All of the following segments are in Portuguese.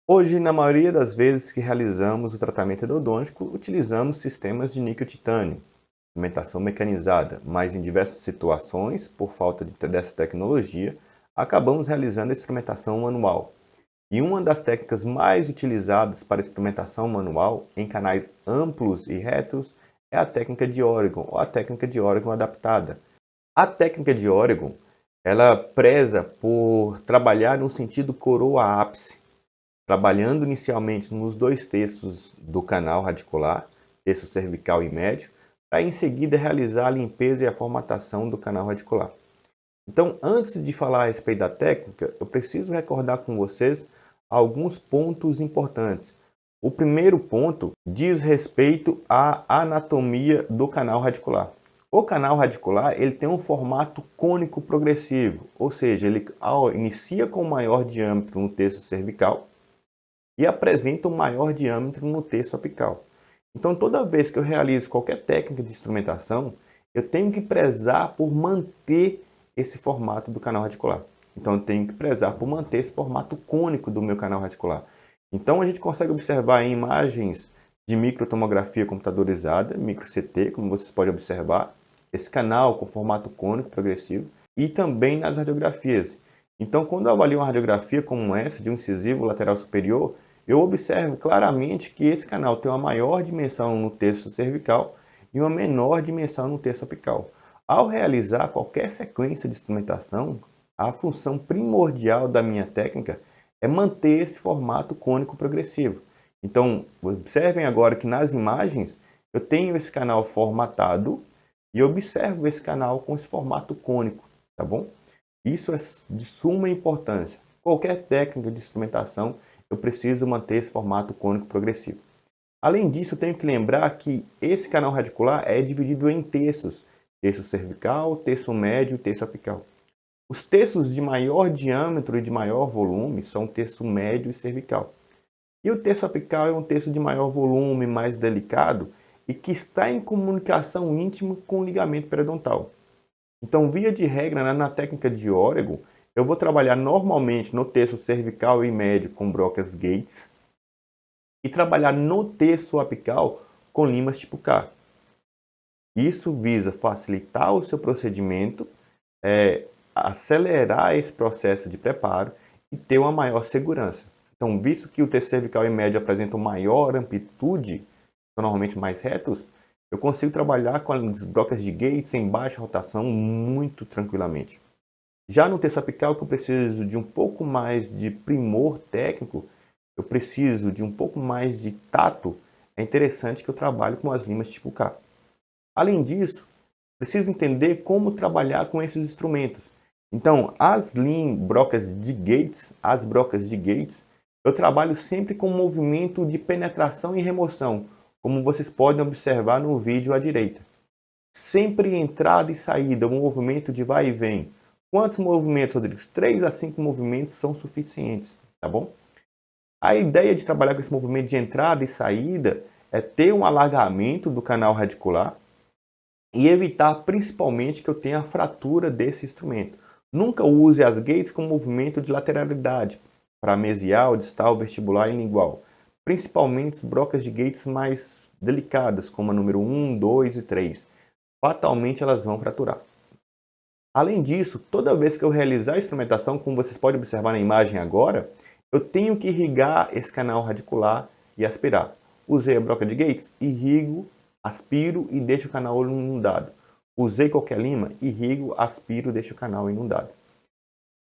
Hoje, na maioria das vezes que realizamos o tratamento endodôntico, utilizamos sistemas de níquel-titânio, instrumentação mecanizada, mas em diversas situações, por falta dessa tecnologia, acabamos realizando a instrumentação manual. E uma das técnicas mais utilizadas para instrumentação manual em canais amplos e retos é a técnica de Oregon, ou a técnica de Oregon adaptada. A técnica de Oregon, ela preza por trabalhar no sentido coroa-ápice, trabalhando inicialmente nos dois terços do canal radicular, terço cervical e médio, para em seguida realizar a limpeza e a formatação do canal radicular. Então, antes de falar a respeito da técnica, eu preciso recordar com vocês alguns pontos importantes. O primeiro ponto diz respeito à anatomia do canal radicular. O canal radicular ele tem um formato cônico progressivo, ou seja, ele inicia com maior diâmetro no terço cervical e apresenta um maior diâmetro no terço apical. Então, toda vez que eu realizo qualquer técnica de instrumentação, eu tenho que prezar por manter esse formato do canal radicular. Então, eu tenho que prezar por manter esse formato cônico do meu canal radicular. Então, a gente consegue observar em imagens de microtomografia computadorizada, micro-CT, como vocês podem observar, esse canal com formato cônico progressivo, e também nas radiografias. Então, quando eu avalio uma radiografia como essa, de um incisivo lateral superior, eu observo claramente que esse canal tem uma maior dimensão no terço cervical e uma menor dimensão no terço apical. Ao realizar qualquer sequência de instrumentação, a função primordial da minha técnica é manter esse formato cônico progressivo. Então, observem agora que nas imagens eu tenho esse canal formatado e observo esse canal com esse formato cônico, tá bom? Isso é de suma importância. Qualquer técnica de instrumentação, eu preciso manter esse formato cônico progressivo. Além disso, eu tenho que lembrar que esse canal radicular é dividido em terços. Terço cervical, terço médio e terço apical. Os terços de maior diâmetro e de maior volume são o terço médio e cervical. E o terço apical é um terço de maior volume, mais delicado e que está em comunicação íntima com o ligamento periodontal. Então, via de regra, na técnica de Oregon, eu vou trabalhar normalmente no terço cervical e médio com brocas Gates e trabalhar no terço apical com limas tipo K. Isso visa facilitar o seu procedimento, acelerar esse processo de preparo e ter uma maior segurança. Então, visto que o terço cervical e médio apresentam maior amplitude, são normalmente mais retos, eu consigo trabalhar com as brocas de Gates em baixa rotação muito tranquilamente. Já no terço apical, que eu preciso de um pouco mais de primor técnico, eu preciso de um pouco mais de tato, é interessante que eu trabalhe com as limas tipo K. Além disso, preciso entender como trabalhar com esses instrumentos. Então, as brocas de Gates, eu trabalho sempre com movimento de penetração e remoção, como vocês podem observar no vídeo à direita. Sempre entrada e saída, um movimento de vai e vem. Quantos movimentos, Rodrigues? 3 a 5 movimentos são suficientes, tá bom? A ideia de trabalhar com esse movimento de entrada e saída é ter um alargamento do canal radicular e evitar principalmente que eu tenha a fratura desse instrumento. Nunca use as gates com movimento de lateralidade, para mesial, distal, vestibular e lingual. Principalmente as brocas de gates mais delicadas, como a número 1, 2 e 3. Fatalmente elas vão fraturar. Além disso, toda vez que eu realizar a instrumentação, como vocês podem observar na imagem agora, eu tenho que irrigar esse canal radicular e aspirar. Usei a broca de Gates, irrigo, aspiro e deixo o canal inundado. Usei qualquer lima, irrigo, aspiro e deixo o canal inundado.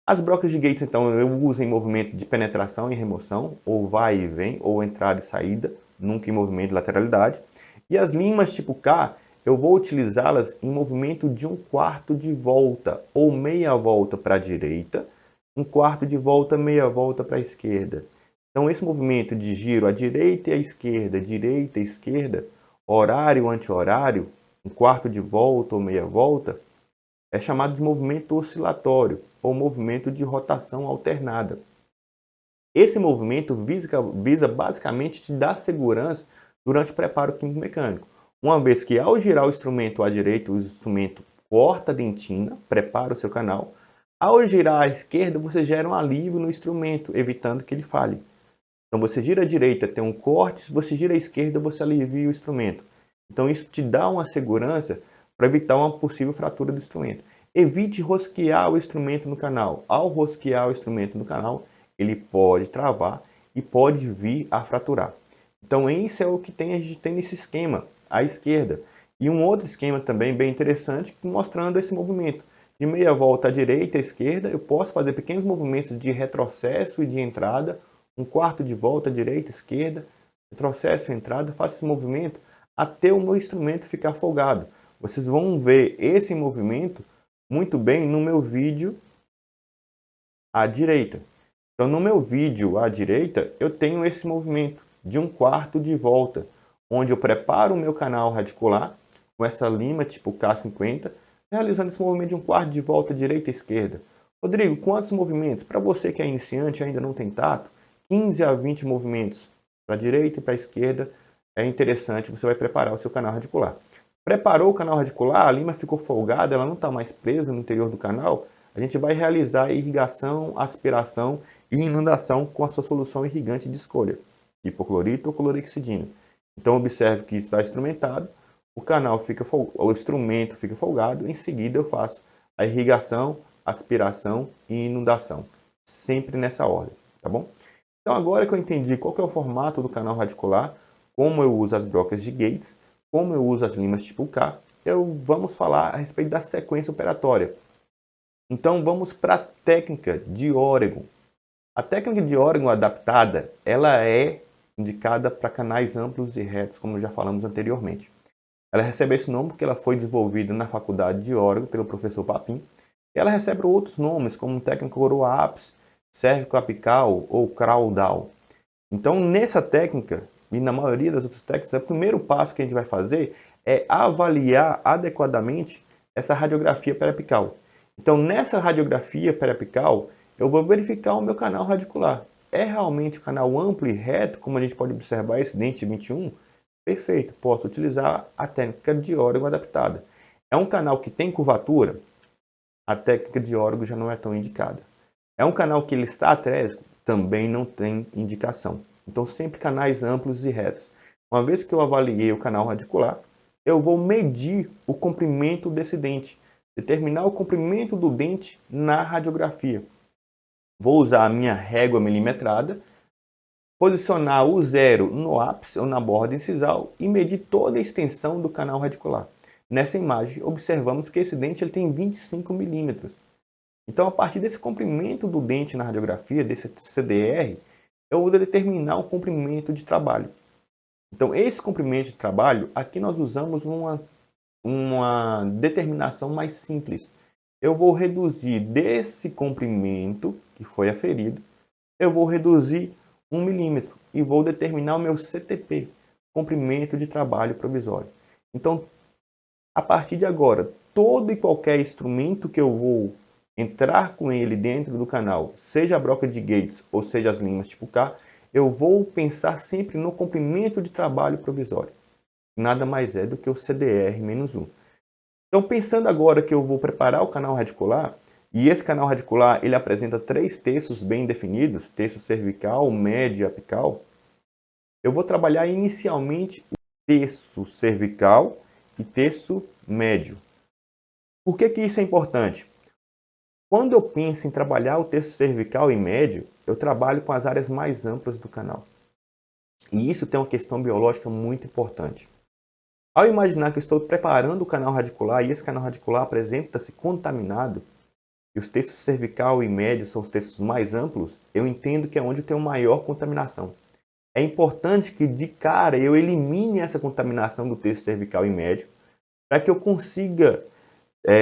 As brocas de Gates, então, eu uso em movimento de penetração e remoção, ou vai e vem, ou entrada e saída, nunca em movimento de lateralidade. E as limas tipo K, eu vou utilizá-las em movimento de 1/4 de volta, ou meia volta para a direita, 1/4 de volta, meia volta para a esquerda. Então, esse movimento de giro à direita e à direita e esquerda, horário anti-horário, 1/4 de volta ou meia volta, é chamado de movimento oscilatório ou movimento de rotação alternada. Esse movimento visa basicamente te dar segurança durante o preparo químico-mecânico, uma vez que ao girar o instrumento à direita, o instrumento corta a dentina, prepara o seu canal, ao girar à esquerda você gera um alívio no instrumento, evitando que ele falhe. Então você gira à direita, tem um corte, se você gira à esquerda, você alivia o instrumento. Então isso te dá uma segurança para evitar uma possível fratura do instrumento. Evite rosquear o instrumento no canal. Ao rosquear o instrumento no canal, ele pode travar e pode vir a fraturar. Então isso é o que a gente tem nesse esquema, à esquerda. E um outro esquema também bem interessante, mostrando esse movimento. De meia volta à direita e à esquerda, eu posso fazer pequenos movimentos de retrocesso e de entrada, um quarto de volta à direita e esquerda, retrocesso e entrada, faço esse movimento até o meu instrumento ficar folgado. Vocês vão ver esse movimento muito bem no meu vídeo à direita. Então, no meu vídeo à direita, eu tenho esse movimento de um quarto de volta, onde eu preparo o meu canal radicular com essa lima tipo K50, realizando esse movimento de um quarto de volta direita e esquerda. Rodrigo, quantos movimentos? Para você que é iniciante e ainda não tem tato, 15 a 20 movimentos para a direita e para a esquerda é interessante, você vai preparar o seu canal radicular. Preparou o canal radicular, a lima ficou folgada, ela não está mais presa no interior do canal, a gente vai realizar irrigação, aspiração e inundação com a sua solução irrigante de escolha, hipoclorito ou clorexidina. Então observe que está instrumentado, o instrumento fica folgado, em seguida eu faço a irrigação, aspiração e inundação, sempre nessa ordem, tá bom? Então agora que eu entendi qual que é o formato do canal radicular, como eu uso as brocas de Gates, como eu uso as limas tipo K, vamos falar a respeito da sequência operatória. Então vamos para a técnica de Oregon. A técnica de Oregon adaptada, ela é indicada para canais amplos e retos, como já falamos anteriormente. Ela recebe esse nome porque ela foi desenvolvida na faculdade de Oregon pelo professor Papin. E ela recebe outros nomes, como técnica coroa-ápice, cérvico-apical ou caudal. Então, nessa técnica, e na maioria das outras técnicas, o primeiro passo que a gente vai fazer é avaliar adequadamente essa radiografia periapical. Então, nessa radiografia periapical, eu vou verificar o meu canal radicular. É realmente um canal amplo e reto, como a gente pode observar esse dente 21? Perfeito, posso utilizar a técnica de Oregon adaptada. É um canal que tem curvatura? A técnica de Oregon já não é tão indicada. É um canal que ele está atrésico? Também não tem indicação. Então, sempre canais amplos e retos. Uma vez que eu avaliei o canal radicular, eu vou medir o comprimento desse dente, determinar o comprimento do dente na radiografia. Vou usar a minha régua milimetrada, posicionar o zero no ápice ou na borda incisal e medir toda a extensão do canal radicular. Nessa imagem, observamos que esse dente ele tem 25 milímetros. Então, a partir desse comprimento do dente na radiografia, desse CDR, eu vou determinar o comprimento de trabalho. Então, esse comprimento de trabalho, aqui nós usamos uma determinação mais simples. Eu vou reduzir desse comprimento que foi aferido, eu vou reduzir 1 milímetro e vou determinar o meu CTP, comprimento de trabalho provisório. Então, a partir de agora, todo e qualquer instrumento que eu vou entrar com ele dentro do canal, seja a broca de Gates ou seja as limas tipo K, eu vou pensar sempre no comprimento de trabalho provisório. Nada mais é do que o CDR-1. Então, pensando agora que eu vou preparar o canal radicular, e esse canal radicular ele apresenta 3 terços bem definidos, terço cervical, médio e apical, eu vou trabalhar inicialmente o terço cervical e terço médio. Por que isso é importante? Quando eu penso em trabalhar o terço cervical e médio, eu trabalho com as áreas mais amplas do canal. E isso tem uma questão biológica muito importante. Ao imaginar que eu estou preparando o canal radicular e esse canal radicular apresenta-se contaminado, e os terços cervical e médio são os terços mais amplos, eu entendo que é onde eu tenho maior contaminação. É importante que de cara eu elimine essa contaminação do terço cervical e médio, para que eu consiga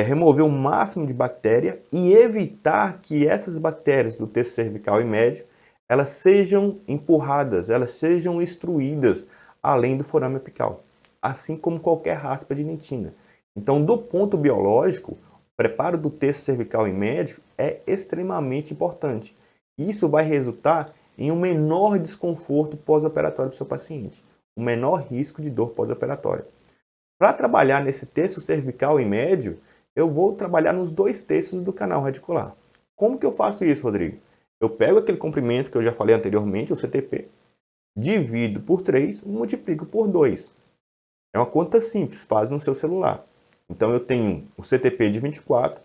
remover o máximo de bactéria e evitar que essas bactérias do terço cervical e médio elas sejam empurradas, elas sejam extruídas além do forame apical, assim como qualquer raspa de dentina. Então, do ponto biológico, o preparo do terço cervical e médio é extremamente importante. Isso vai resultar em um menor desconforto pós-operatório para o seu paciente, um menor risco de dor pós-operatória. Para trabalhar nesse terço cervical e médio, eu vou trabalhar nos 2 terços do canal radicular. Como que eu faço isso, Rodrigo? Eu pego aquele comprimento que eu já falei anteriormente, o CTP, divido por 3, multiplico por 2. É uma conta simples, faz no seu celular. Então eu tenho o CTP de 24,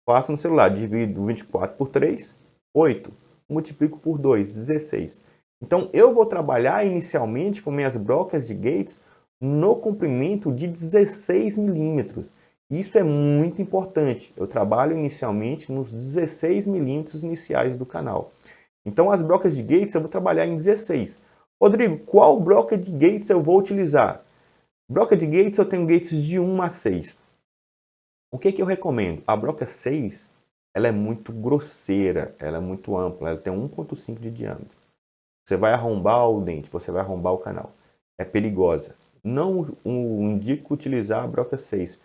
faço no celular, divido 24 por 3, 8. Multiplico por 2, 16. Então eu vou trabalhar inicialmente com minhas brocas de gates no comprimento de 16 milímetros. Isso é muito importante. Eu trabalho inicialmente nos 16 milímetros iniciais do canal. Então as brocas de gates eu vou trabalhar em 16. Rodrigo, qual broca de gates eu vou utilizar? Broca de gates eu tenho gates de 1 a 6. O que eu recomendo? A broca 6, ela é muito grosseira, ela é muito ampla, ela tem 1,5 de diâmetro. Você vai arrombar o dente, você vai arrombar o canal. É perigosa. Não indico utilizar a broca 6,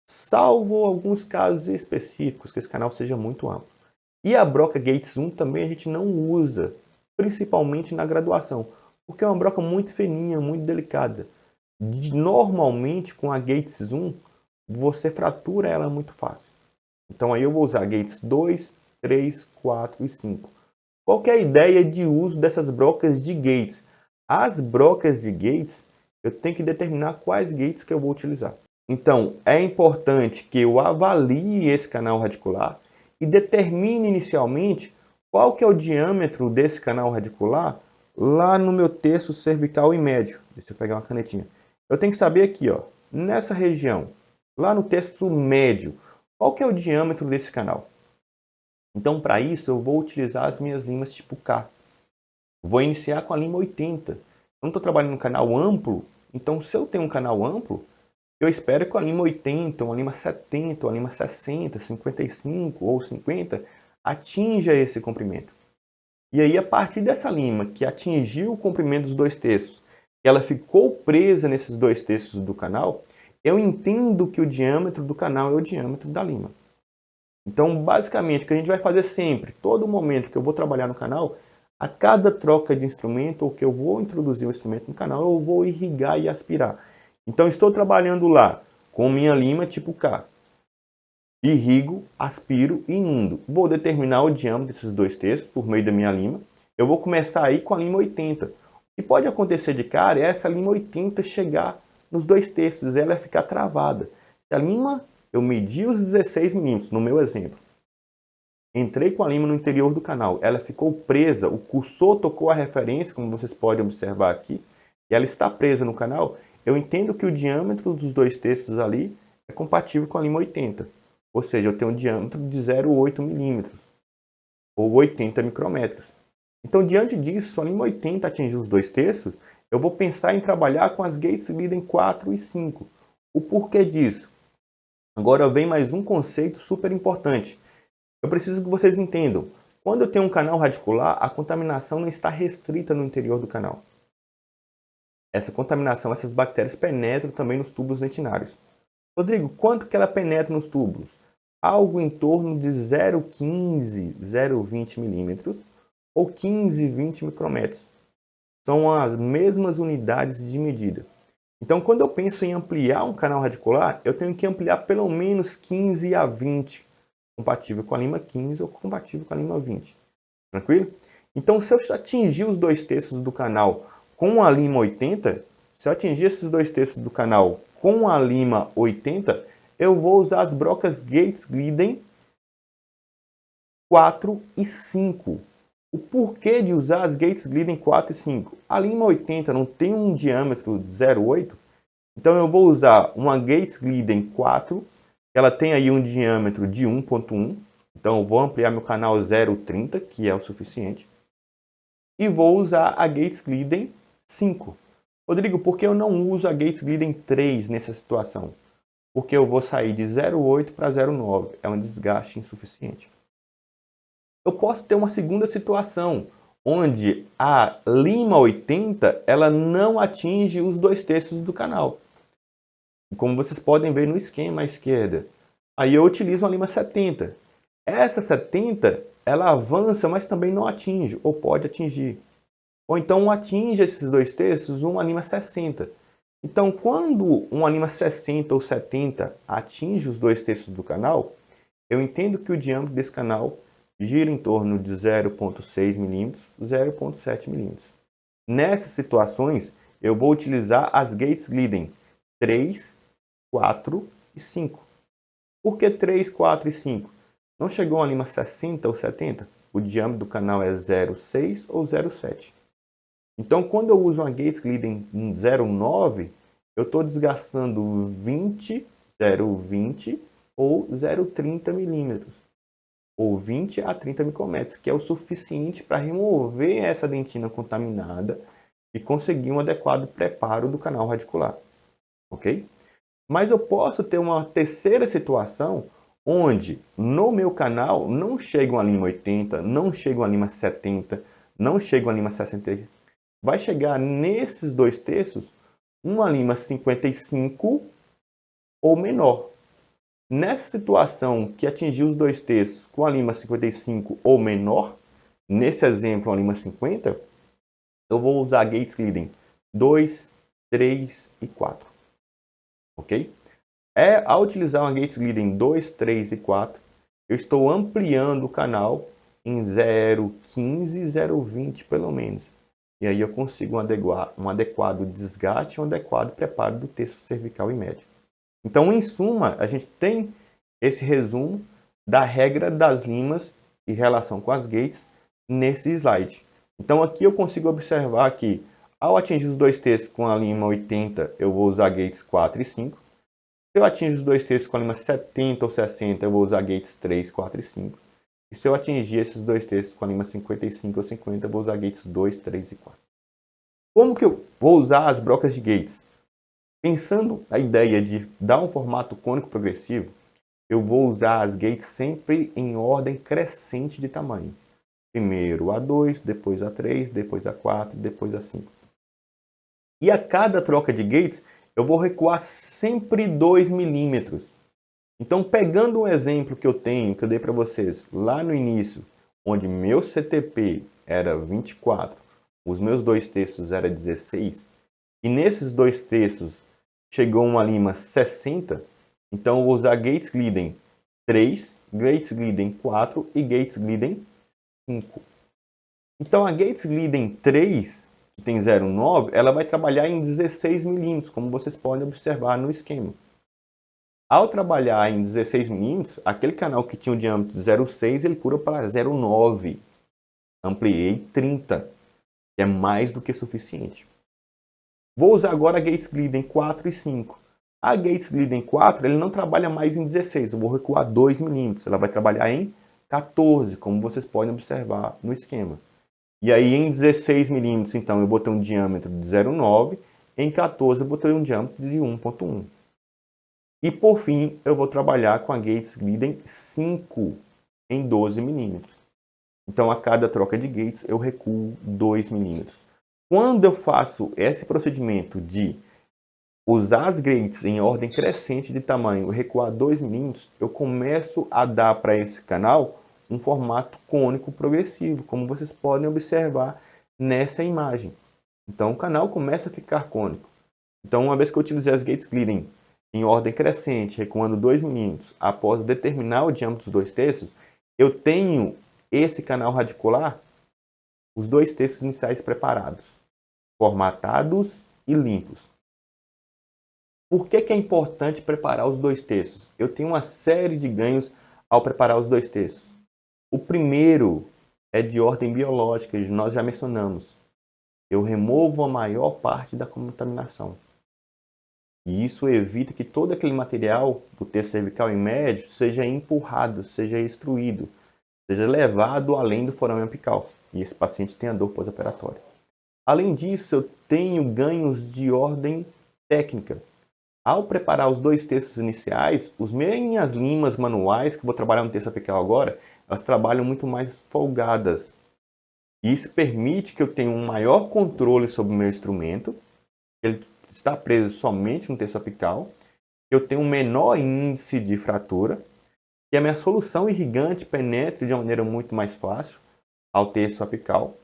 salvo alguns casos específicos, que esse canal seja muito amplo. E a broca Gates 1 também a gente não usa, principalmente na graduação, porque é uma broca muito fininha, muito delicada. Normalmente, com a Gates 1, você fratura ela muito fácil. Então aí eu vou usar Gates 2, 3, 4 e 5. Qual que é a ideia de uso dessas brocas de gates? As brocas de gates, eu tenho que determinar quais gates que eu vou utilizar. Então, é importante que eu avalie esse canal radicular e determine inicialmente qual que é o diâmetro desse canal radicular lá no meu terço cervical e médio. Deixa eu pegar uma canetinha. Eu tenho que saber aqui, ó, nessa região, lá no terço médio, qual que é o diâmetro desse canal. Então, para isso, eu vou utilizar as minhas limas tipo K. Vou iniciar com a lima 80. Eu não estou trabalhando no canal amplo, então se eu tenho um canal amplo, eu espero que a lima 80, uma lima 70, uma lima 60, 55 ou 50 atinja esse comprimento. E aí, a partir dessa lima que atingiu o comprimento dos 2/3, ela ficou presa nesses 2/3 do canal, eu entendo que o diâmetro do canal é o diâmetro da lima. Então, basicamente, o que a gente vai fazer sempre, todo momento que eu vou trabalhar no canal, a cada troca de instrumento ou que eu vou introduzir o instrumento no canal, eu vou irrigar e aspirar. Então, estou trabalhando lá com minha lima tipo K. Irrigo, aspiro e inundo. Vou determinar o diâmetro desses 2/3 por meio da minha lima. Eu vou começar aí com a lima 80. O que pode acontecer de cara é essa lima 80 chegar nos 2/3, ela ficar travada. Se a lima, eu medi os 16 milímetros, no meu exemplo. Entrei com a lima no interior do canal, ela ficou presa, o cursor tocou a referência, como vocês podem observar aqui, e ela está presa no canal. Eu entendo que o diâmetro dos 2/3 ali é compatível com a lima 80. Ou seja, eu tenho um diâmetro de 0,8 milímetros, ou 80 micrômetros. Então, diante disso, se a lima 80 atingir os 2/3, eu vou pensar em trabalhar com as gates Glidden 4 e 5. O porquê disso? Agora vem mais um conceito super importante. Eu preciso que vocês entendam. Quando eu tenho um canal radicular, a contaminação não está restrita no interior do canal. Essa contaminação, essas bactérias penetram também nos túbulos dentinários. Rodrigo, quanto que ela penetra nos túbulos? Algo em torno de 0,15, 0,20 milímetros ou 15, 20 micrômetros. São as mesmas unidades de medida. Então, quando eu penso em ampliar um canal radicular, eu tenho que ampliar pelo menos 15 a 20, compatível com a lima 15 ou compatível com a lima 20. Tranquilo? Então, se eu atingir os 2/3 do canal com a lima 80, se eu atingir esses 2/3 do canal com a lima 80, eu vou usar as brocas Gates Glidden 4 e 5. O porquê de usar as Gates Glidden 4 e 5? A lima 80 não tem um diâmetro de 0,8, então eu vou usar uma Gates Glidden 4, ela tem aí um diâmetro de 1,1, então eu vou ampliar meu canal 0,30, que é o suficiente. E vou usar a Gates Glidden 5. Rodrigo, por que eu não uso a Gates Glidden 3 nessa situação? Porque eu vou sair de 0,8 para 0,9. É um desgaste insuficiente. Eu posso ter uma segunda situação, onde a lima 80 ela não atinge os 2/3 do canal. Como vocês podem ver no esquema à esquerda. Aí eu utilizo uma lima 70. Essa 70 ela avança, mas também não atinge, ou pode atingir. Ou então atinge esses 2/3 uma lima 60. Então, quando uma lima 60 ou 70 atinge os 2/3 do canal, eu entendo que o diâmetro desse canal gira em torno de 0,6 milímetros, 0,7 milímetros. Nessas situações, eu vou utilizar as gates glidem 3, 4 e 5. Por que 3, 4 e 5? Não chegou a lima 60 ou 70? O diâmetro do canal é 0,6 ou 0,7. Então, quando eu uso uma gates glidem 0,9, eu estou desgastando 20, 0,20 ou 0,30 milímetros, ou 20 a 30 micrometros, que é o suficiente para remover essa dentina contaminada e conseguir um adequado preparo do canal radicular, ok? Mas eu posso ter uma terceira situação onde no meu canal não chega uma lima 80, não chega uma lima 70, não chega uma lima 60. Vai chegar nesses 2/3 uma lima 55 ou menor. Nessa situação que atingiu os 2/3 com a lima 55 ou menor, nesse exemplo a lima 50, eu vou usar gates glidem 2, 3 e 4. Ok? Ao utilizar uma gates glidem 2, 3 e 4, eu estou ampliando o canal em 0,15, 0,20 pelo menos. E aí eu consigo um adequado desgaste e um adequado preparo do terço cervical e médio. Então, em suma, a gente tem esse resumo da regra das limas em relação com as gates nesse slide. Então, aqui eu consigo observar que, ao atingir os 2/3 com a lima 80, eu vou usar gates 4 e 5. Se eu atingir os 2/3 com a lima 70 ou 60, eu vou usar gates 3, 4 e 5. E se eu atingir esses 2/3 com a lima 55 ou 50, eu vou usar gates 2, 3 e 4. Como que eu vou usar as brocas de gates? Pensando na ideia de dar um formato cônico progressivo, eu vou usar as gates sempre em ordem crescente de tamanho. Primeiro a 2, depois a 3, depois a 4, depois a 5. E a cada troca de gates, eu vou recuar sempre 2 milímetros. Então, pegando um exemplo que eu dei para vocês lá no início, onde meu CTP era 24, os meus 2/3 era 16, e nesses 2/3 chegou uma lima 60, então eu vou usar gates glidem 3, gates glidem 4 e gates glidem 5. Então a gates glidem 3, que tem 0,9, ela vai trabalhar em 16 milímetros, como vocês podem observar no esquema. Ao trabalhar em 16 milímetros, aquele canal que tinha o diâmetro de 0,6, ele pula para 0,9. Ampliei 30, que é mais do que suficiente. Vou usar agora a gates glidem 4 e 5. A gates glidem 4, ele não trabalha mais em 16, eu vou recuar 2 milímetros. Ela vai trabalhar em 14, como vocês podem observar no esquema. E aí em 16 milímetros, então, eu vou ter um diâmetro de 0,9. Em 14, eu vou ter um diâmetro de 1,1. E por fim, eu vou trabalhar com a gates glidem 5 em 12 milímetros. Então, a cada troca de gates, eu recuo 2 milímetros. Quando eu faço esse procedimento de usar as gates em ordem crescente de tamanho e recuar 2 milímetros, eu começo a dar para esse canal um formato cônico progressivo, como vocês podem observar nessa imagem. Então, o canal começa a ficar cônico. Então, uma vez que eu utilizei as gates glidem em ordem crescente, recuando 2 milímetros, após determinar o diâmetro dos 2/3, eu tenho esse canal radicular, os 2/3 iniciais preparados, formatados e limpos. Por que é importante preparar os 2/3? Eu tenho uma série de ganhos ao preparar os 2/3. O primeiro é de ordem biológica, nós já mencionamos. Eu removo a maior parte da contaminação. E isso evita que todo aquele material do terço cervical e médio seja empurrado, seja extruído, seja levado além do forame apical. E esse paciente tenha dor pós-operatória. Além disso, eu tenho ganhos de ordem técnica. Ao preparar os 2/3 iniciais, as minhas limas manuais, que vou trabalhar no terço apical agora, elas trabalham muito mais folgadas. E isso permite que eu tenha um maior controle sobre o meu instrumento. Ele está preso somente no terço apical. Eu tenho um menor índice de fratura, que a minha solução irrigante penetre de uma maneira muito mais fácil ao terço apical.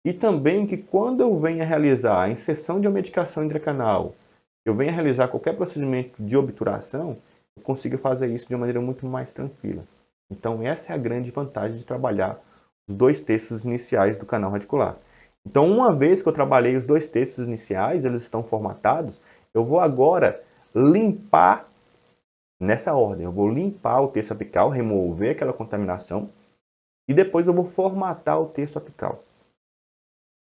E também que quando eu venha realizar a inserção de uma medicação intracanal, eu venha realizar qualquer procedimento de obturação, eu consigo fazer isso de uma maneira muito mais tranquila. Então essa é a grande vantagem de trabalhar os 2/3 iniciais do canal radicular. Então, uma vez que eu trabalhei os dois textos iniciais, eles estão formatados, eu vou agora limpar nessa ordem. Eu vou limpar o texto apical, remover aquela contaminação e depois eu vou formatar o texto apical.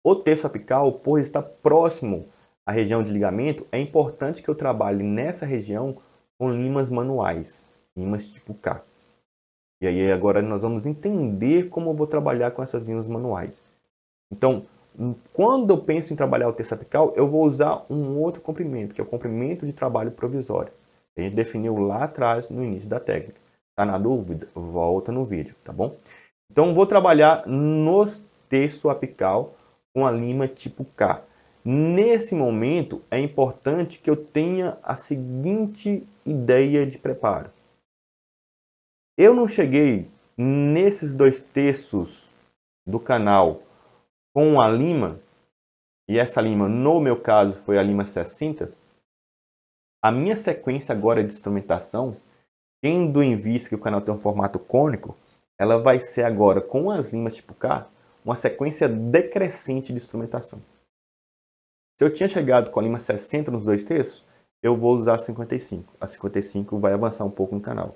O texto apical, por estar próximo à região de ligamento, é importante que eu trabalhe nessa região com limas manuais, limas tipo K. E aí agora nós vamos entender como eu vou trabalhar com essas limas manuais. Então, quando eu penso em trabalhar o texto apical, eu vou usar um outro comprimento, que é o comprimento de trabalho provisório. A gente definiu lá atrás, no início da técnica. Tá na dúvida? Volta no vídeo, tá bom? Então, vou trabalhar no texto apical com a lima tipo K. Nesse momento, é importante que eu tenha a seguinte ideia de preparo. Eu não cheguei nesses dois textos do canal com a lima, e essa lima, no meu caso, foi a lima 60, a minha sequência agora de instrumentação, tendo em vista que o canal tem um formato cônico, ela vai ser agora, com as limas tipo K, uma sequência decrescente de instrumentação. Se eu tinha chegado com a lima 60 nos dois terços, eu vou usar a 55. A 55 vai avançar um pouco no canal.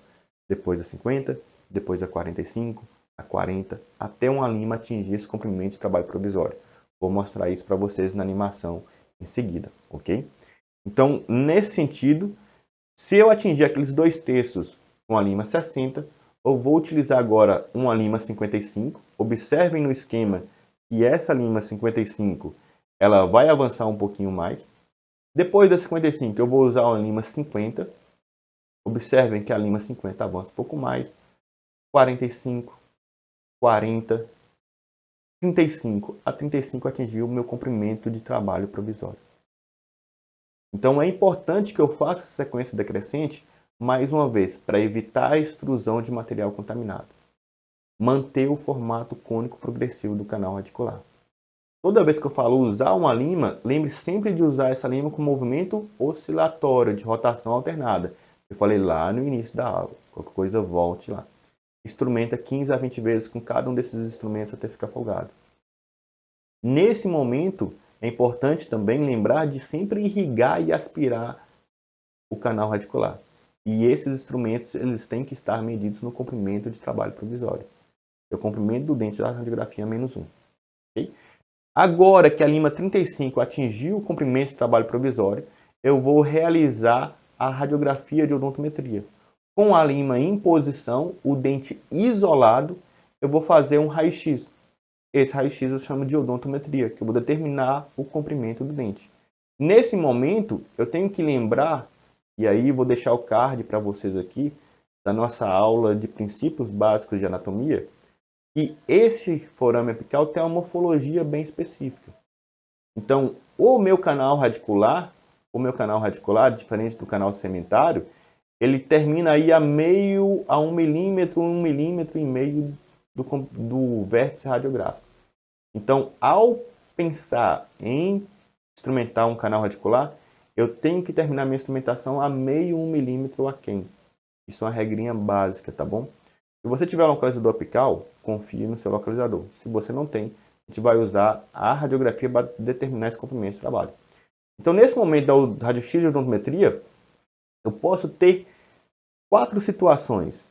Depois a 50, depois a 45, a 40, até uma lima atingir esse comprimento de trabalho provisório. Vou mostrar isso para vocês na animação em seguida, ok? Então, nesse sentido, se eu atingir aqueles dois terços com a lima 60, eu vou utilizar agora uma lima 55. Observem no esquema que essa lima 55 ela vai avançar um pouquinho mais. Depois da 55, eu vou usar uma lima 50. Observem que a lima 50 avança um pouco mais. 45, 40, 35. A 35 atingiu o meu comprimento de trabalho provisório. Então é importante que eu faça essa sequência decrescente, mais uma vez, para evitar a extrusão de material contaminado. Manter o formato cônico progressivo do canal radicular. Toda vez que eu falo usar uma lima, lembre sempre de usar essa lima com movimento oscilatório, de rotação alternada. Eu falei lá no início da aula. Qualquer coisa, volte lá. Instrumenta 15 a 20 vezes com cada um desses instrumentos até ficar folgado. Nesse momento, é importante também lembrar de sempre irrigar e aspirar o canal radicular. E esses instrumentos eles têm que estar medidos no comprimento de trabalho provisório. É o comprimento do dente da radiografia menos 1. Okay? Agora que a lima 35 atingiu o comprimento de trabalho provisório, eu vou realizar a radiografia de odontometria. Com a lima em posição, o dente isolado, eu vou fazer um raio-x. Esse raio-x eu chamo de odontometria, que eu vou determinar o comprimento do dente. Nesse momento, eu tenho que lembrar, e aí vou deixar o card para vocês aqui, da nossa aula de princípios básicos de anatomia, que esse forame apical tem uma morfologia bem específica. Então, o meu canal radicular, diferente do canal segmentário, ele termina aí a 1 milímetro, 1 milímetro e meio do vértice radiográfico. Então, ao pensar em instrumentar um canal radicular, eu tenho que terminar minha instrumentação a 0,5 milímetro aquém. Isso é uma regrinha básica, tá bom? Se você tiver um localizador apical, confie no seu localizador. Se você não tem, a gente vai usar a radiografia para determinar esse comprimento de trabalho. Então, nesse momento da raio-x de odontometria, eu posso ter 4 situações.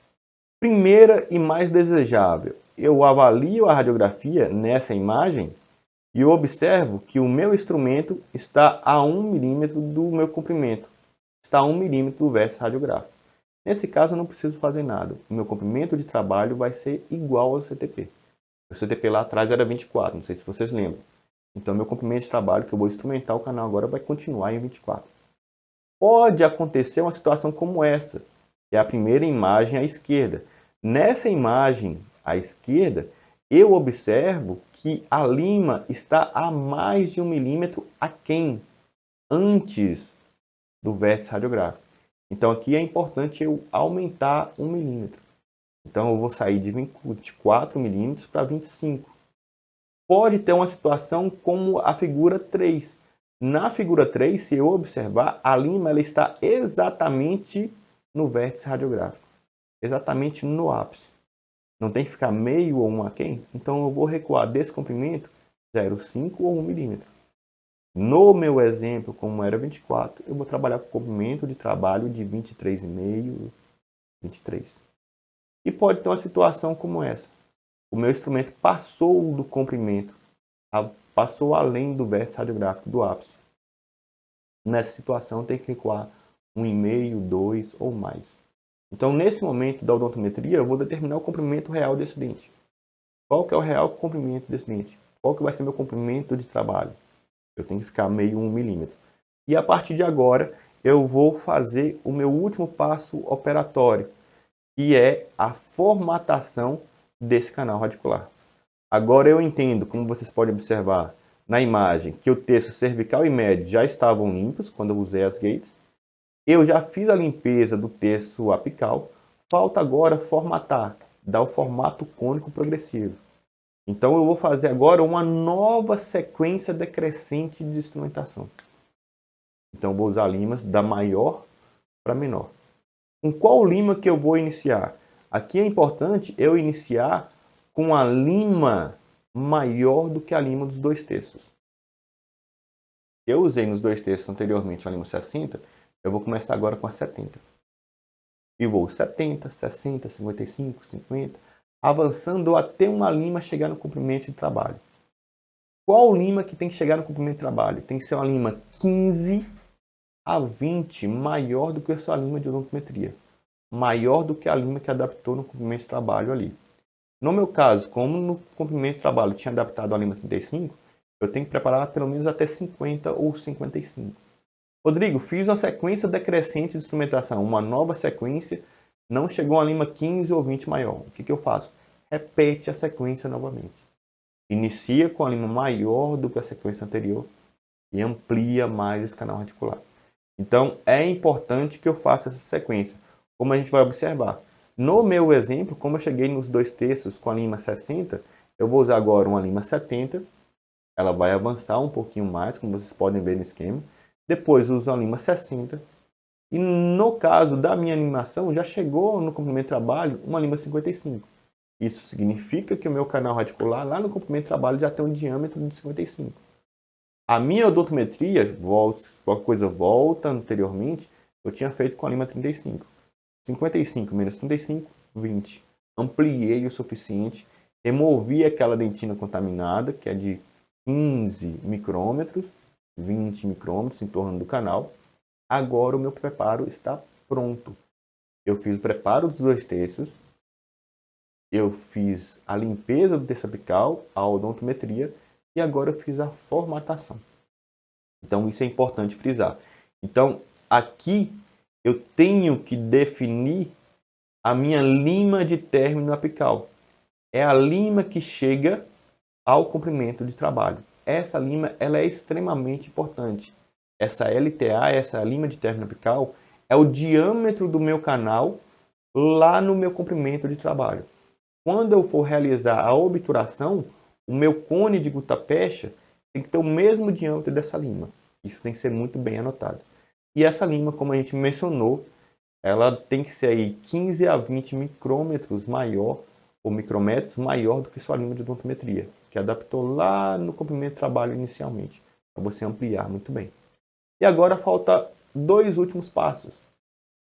Primeira e mais desejável, eu avalio a radiografia nessa imagem e eu observo que o meu instrumento está a 1 milímetro do meu comprimento, está a 1 milímetro do vértice radiográfico. Nesse caso, eu não preciso fazer nada. O meu comprimento de trabalho vai ser igual ao CTP. O CTP lá atrás era 24, não sei se vocês lembram. Então, meu comprimento de trabalho, que eu vou instrumentar o canal agora, vai continuar em 24. Pode acontecer uma situação como essa, que é a primeira imagem à esquerda. Nessa imagem à esquerda, eu observo que a lima está a mais de 1 milímetro aquém, antes do vértice radiográfico. Então aqui é importante eu aumentar 1 milímetro. Então eu vou sair de 24 milímetros para 25. Pode ter uma situação como a figura 3. Na figura 3, se eu observar, a lima ela está exatamente no vértice radiográfico. Exatamente no ápice. Não tem que ficar meio ou um aquém. Então eu vou recuar desse comprimento 0,5 ou 1 milímetro. No meu exemplo, como era 24, eu vou trabalhar com comprimento de trabalho de 23,5, 23. E pode ter uma situação como essa. O meu instrumento passou do comprimento, passou além do vértice radiográfico do ápice. Nessa situação, tem que recuar 1,5, 2 ou mais. Então, nesse momento da odontometria, eu vou determinar o comprimento real desse dente. Qual que é o real comprimento desse dente? Qual que vai ser meu comprimento de trabalho? Eu tenho que ficar meio 1 milímetro. E a partir de agora, eu vou fazer o meu último passo operatório, que é a formatação desse canal radicular. Agora eu entendo, como vocês podem observar na imagem, que o terço cervical e médio já estavam limpos quando eu usei as gates. Eu já fiz a limpeza do terço apical, falta agora formatar, dar o formato cônico progressivo. Então eu vou fazer agora uma nova sequência decrescente de instrumentação. Então eu vou usar limas da maior para menor. Com qual lima que eu vou iniciar? Aqui é importante eu iniciar com a lima maior do que a lima dos 2/3. Eu usei nos 2/3 anteriormente a lima 60, eu vou começar agora com a 70. E vou 70, 60, 55, 50, avançando até uma lima chegar no comprimento de trabalho. Qual lima que tem que chegar no comprimento de trabalho? Tem que ser uma lima 15 a 20 maior do que a sua lima de odontometria. Maior do que a lima que adaptou no comprimento de trabalho ali. No meu caso, como no comprimento de trabalho tinha adaptado a lima 35, eu tenho que preparar pelo menos até 50 ou 55. Rodrigo, fiz uma sequência decrescente de instrumentação, uma nova sequência, não chegou a lima 15 ou 20 maior. O que eu faço? Repete a sequência novamente. Inicia com a lima maior do que a sequência anterior e amplia mais esse canal radicular. Então, é importante que eu faça essa sequência, como a gente vai observar. No meu exemplo, como eu cheguei nos 2/3 com a lima 60, eu vou usar agora uma lima 70, ela vai avançar um pouquinho mais, como vocês podem ver no esquema. Depois uso a lima 60, e no caso da minha animação, já chegou no comprimento de trabalho uma lima 55. Isso significa que o meu canal radicular lá no comprimento de trabalho já tem um diâmetro de 55. A minha odontometria, qualquer coisa volta anteriormente, eu tinha feito com a lima 35. 55 menos 35, 20. Ampliei o suficiente, removi aquela dentina contaminada, que é de 15 micrômetros, 20 micrômetros em torno do canal. Agora o meu preparo está pronto. Eu fiz o preparo dos 2/3, eu fiz a limpeza do terço apical, a odontometria, e agora eu fiz a formatação. Então isso é importante frisar. Então aqui eu tenho que definir a minha lima de término apical. É a lima que chega ao comprimento de trabalho. Essa lima ela é extremamente importante. Essa LTA, essa lima de término apical, é o diâmetro do meu canal lá no meu comprimento de trabalho. Quando eu for realizar a obturação, o meu cone de gutapecha tem que ter o mesmo diâmetro dessa lima. Isso tem que ser muito bem anotado. E essa lima, como a gente mencionou, ela tem que ser aí 15 a 20 micrômetros maior, ou micrometros maior do que sua lima de odontometria, que adaptou lá no comprimento de trabalho inicialmente, para você ampliar muito bem. E agora falta dois últimos passos.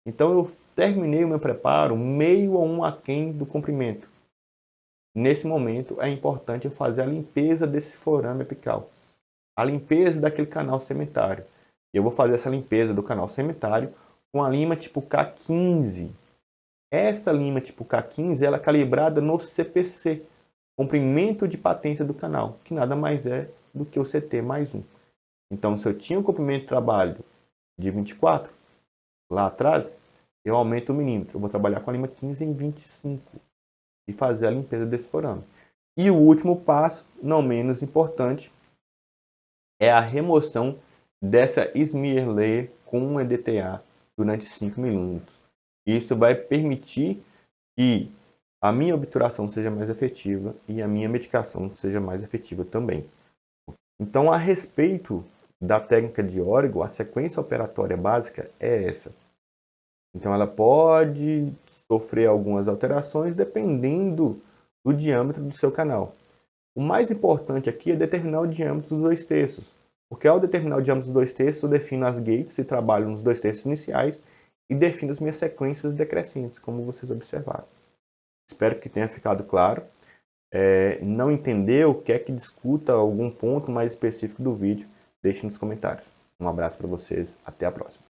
Então eu terminei o meu preparo meio a um aquém do comprimento. Nesse momento é importante eu fazer a limpeza desse forame apical, a limpeza daquele canal sementário. Eu vou fazer essa limpeza do canal sementário com a lima tipo K15. Essa lima tipo K15 ela é calibrada no CPC, comprimento de patência do canal, que nada mais é do que o CT mais 1. Então, se eu tinha um comprimento de trabalho de 24 lá atrás, eu aumento o milímetro. Eu vou trabalhar com a lima 15 em 25 e fazer a limpeza desse forame. E o último passo, não menos importante, é a remoção dessa smear layer com EDTA durante 5 minutos. Isso vai permitir que a minha obturação seja mais efetiva e a minha medicação seja mais efetiva também. Então, a respeito da técnica de Origo, a sequência operatória básica é essa. Então, ela pode sofrer algumas alterações dependendo do diâmetro do seu canal. O mais importante aqui é determinar o diâmetro dos 2 terços, porque ao determinar o diâmetro dos 2 terços, eu defino as gates e trabalho nos 2 terços iniciais e defino as minhas sequências decrescentes, como vocês observaram. Espero que tenha ficado claro. Não entendeu, quer que discuta algum ponto mais específico do vídeo, deixe nos comentários. Um abraço para vocês, até a próxima.